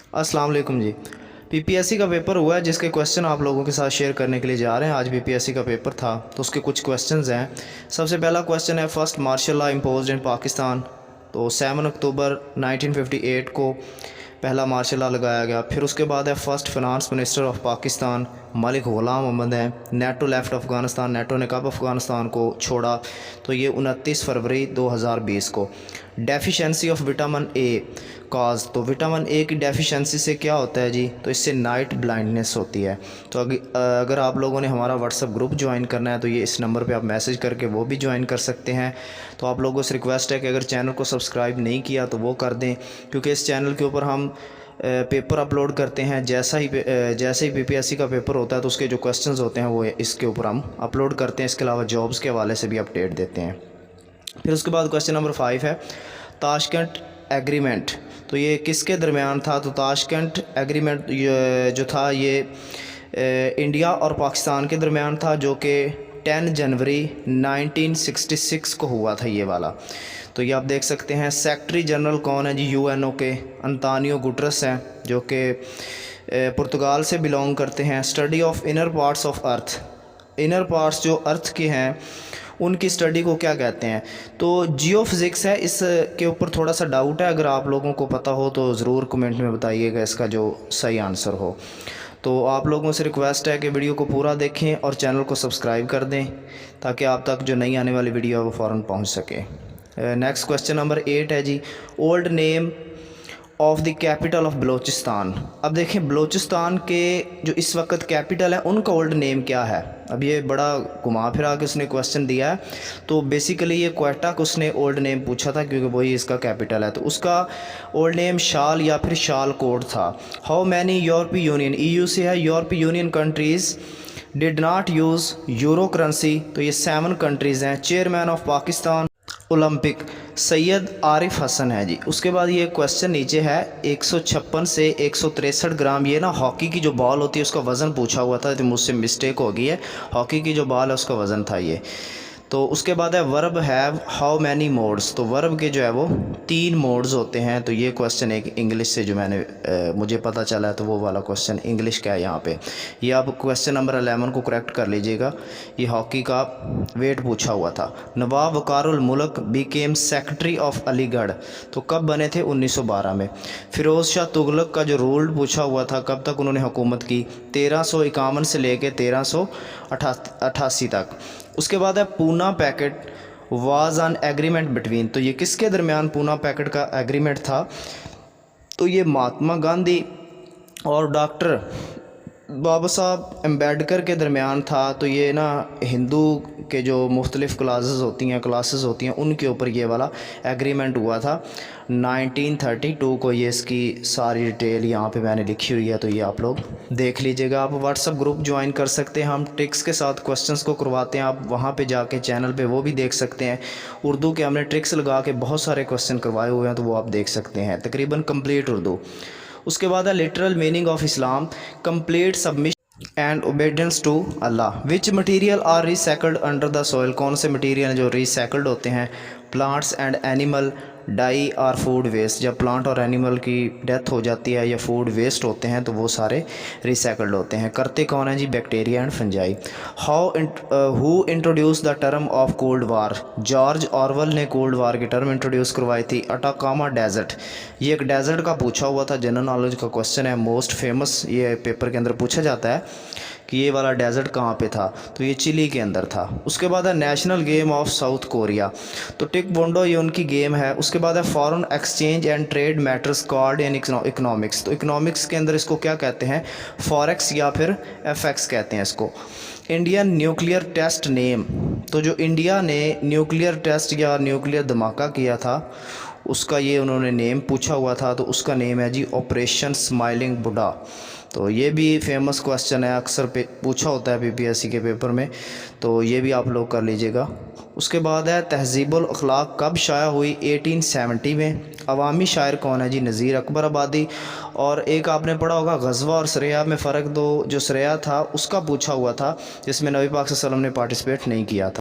अस्सलाम वालेकुम जी। पीपीएससी का पेपर हुआ है जिसके क्वेश्चन आप लोगों के साथ शेयर करने के लिए जा रहे हैं। आज पीपीएससी का पेपर था तो उसके कुछ क्वेश्चंस हैं। सबसे पहला क्वेश्चन है, first martial law imposed in Pakistan. तो 7 अक्टूबर 1958 को पहला मार्शल लॉ लगाया गया। फिर उसके बाद है, first finance minister of Pakistan Malik Ghulam Mohammad हैं। नेटो लेफ्ट अफ़गानिस्तान, नेटो ने कब अफ़गानिस्तान को छोड़ा? तो ये 29 फरवरी 2020 को। डेफिशिएंसी ऑफ विटामिन ए काज, तो विटामिन ए की डेफिशिएंसी से क्या होता है जी? तो इससे नाइट ब्लाइंडनेस होती है। तो अगर आप लोगों ने हमारा व्हाट्सअप ग्रुप ज्वाइन करना है तो ये इस नंबर पे आप मैसेज करके वो भी ज्वाइन कर सकते हैं। तो आप लोगों से रिक्वेस्ट है कि अगर चैनल को सब्सक्राइब नहीं किया तो वो कर दें, क्योंकि इस चैनल के ऊपर हम पेपर अपलोड करते हैं। जैसे ही पीपीएससी का पेपर होता है तो उसके जो क्वेश्चंस होते हैं वो इसके ऊपर हम अपलोड करते हैं। इसके अलावा जॉब्स के हवाले से भी अपडेट देते हैं। फिर उसके बाद क्वेश्चन नंबर 5 है, ताशकंद एग्रीमेंट। तो ये किसके दरमियान था? तो ताशकंद एग्रीमेंट जो था ये इंडिया और पाकिस्तान के दरमियान था, जो कि 10 जनवरी 1966 को हुआ था ये वाला। तो ये आप देख सकते हैं। सेक्रेटरी जनरल कौन है जी? यूएनओ के अंतोनियो गुटरेस हैं, जो कि पुर्तगाल से बिलोंग करते हैं। Study of inner parts of earth, inner parts जो अर्थ के हैं उनकी स्टडी को क्या कहते हैं? तो जियोफिज़िक्स है। इसके ऊपर थोड़ा सा डाउट है, अगर आप लोगों को पता हो तो ज़रूर कमेंट में बताइएगा इसका जो सही आंसर हो। तो आप लोगों से रिक्वेस्ट है कि वीडियो को पूरा देखें और चैनल को सब्सक्राइब कर दें ताकि आप तक जो नई आने वाली वीडियो है वो फ़ौरन पहुंच सके। नेक्स्ट क्वेश्चन नंबर 8 है जी, old name of the capital of Balochistan. अब देखें, बलूचिस्तान के जो इस वक्त कैपिटल है उनका ओल्ड नेम क्या है? अब ये बड़ा घुमा फिरा के उसने क्वेश्चन दिया है। तो बेसिकली ये क्वेटा को उसने ओल्ड नेम पूछा था, क्योंकि वही इसका कैपिटल है। तो उसका ओल्ड नेम शाल या फिर शाल कोड था। How many European Union, EU से है, European Union countries did not use euro currency. तो ये 7 कंट्रीज़ हैं। Chairman of Pakistan Olympic Syed Arif Hasan है जी। उसके बाद ये क्वेश्चन नीचे है, 156 से 163 ग्राम। ये ना हॉकी की जो बॉल होती है उसका वज़न पूछा हुआ था, तो मुझसे मिस्टेक हो गई है। हॉकी की जो बॉल है उसका वज़न था ये। तो उसके बाद है, verb have how many modes. तो वर्ब के जो है वो 3 मोड्स होते हैं। तो ये क्वेश्चन एक इंग्लिश से जो मुझे पता चला है, तो वो वाला क्वेश्चन इंग्लिश का है यहाँ पे। ये आप क्वेश्चन नंबर 11 को करेक्ट कर लीजिएगा। ये हॉकी का वेट पूछा हुआ था। नवाब वकारुल मुल्क बिकेम सेक्रेटरी ऑफ अलीगढ़। तो कब बने थे? 1912 में। फ़िरोज़ शाह तुगलक का जो रूल पूछा हुआ था, कब तक उन्होंने हुकूमत की? 1351 से लेकर 1388 तक। उसके बाद है, Poona packet was an agreement between. तो ये किसके दरमियान पूना पैकेट का एग्रीमेंट था? तो ये महात्मा गांधी और डॉक्टर बाबा साहब अम्बेडकर के दरमियान था। तो ये ना हिंदू के जो मुख्तलिफ़ क्लासेस होती हैं उनके ऊपर ये वाला एग्रीमेंट हुआ था 1932 को। ये इसकी सारी डिटेल यहाँ पे मैंने लिखी हुई है, तो ये आप लोग देख लीजिएगा। आप व्हाट्सअप ग्रुप ज्वाइन कर सकते हैं, हम ट्रिक्स के साथ क्वेश्चंस को करवाते हैं। आप वहाँ पे जाके चैनल पे वो भी देख सकते हैं। उर्दू के हमने ट्रिक्स लगा के बहुत सारे क्वेश्चन करवाए हुए हैं, तो वो आप देख सकते हैं, तकरीबन कंप्लीट उर्दू। उसके बाद है, literal meaning of Islam complete submission and obedience to Allah. Which material are recycled under the soil. कौन से मटीरियल जो रिसाइकल्ड होते हैं? Plants and animal die are food waste. जब प्लांट और एनिमल की डेथ हो जाती है या फूड वेस्ट होते हैं तो वो सारे रिसाइकल्ड होते हैं। करते कौन है जी? Bacteria and fungi. Who introduce the term of cold war. George Orwell ने कोल्ड वार की टर्म इंट्रोड्यूस करवाई थी। अटाकामा डेजर्ट, ये एक डेजर्ट का पूछा हुआ था, जनरल नॉलेज का क्वेश्चन है, मोस्ट फेमस। ये पेपर के अंदर पूछा जाता है कि ये वाला डेजर्ट कहाँ पे था? तो ये चिली के अंदर था। उसके बाद है, national game of south Korea. तो टेक्वांडो ये उनकी गेम है। उसके बाद है, foreign exchange and trade matters called in economics. तो इकोनॉमिक्स के अंदर इसको क्या कहते हैं? फॉरेक्स या फिर एफएक्स कहते हैं इसको। Indian nuclear test name. तो जो इंडिया ने न्यूक्लियर टेस्ट या न्यूक्लियर धमाका किया था उसका ये उन्होंने नेम पूछा हुआ था, तो उसका नेम है जी ऑपरेशन स्माइलिंग बुड्ढा। तो ये भी फेमस क्वेश्चन है, अक्सर पूछा होता है पीपीएससी के पेपर में, तो ये भी आप लोग कर लीजिएगा। उसके बाद है, तहज़ीबुल अखलाक कब शाया हुई? 1870 में। अवामी शायर कौन है जी? नज़ीर अकबर आबादी। और एक आपने पढ़ा होगा ग़ज़वा और सरया में फ़र्क दो। जो सरया था उसका पूछा हुआ था, जिसमें नबी पाक सल्लल्लाहु अलैहि वसल्लम ने पार्टिसिपेट नहीं किया था।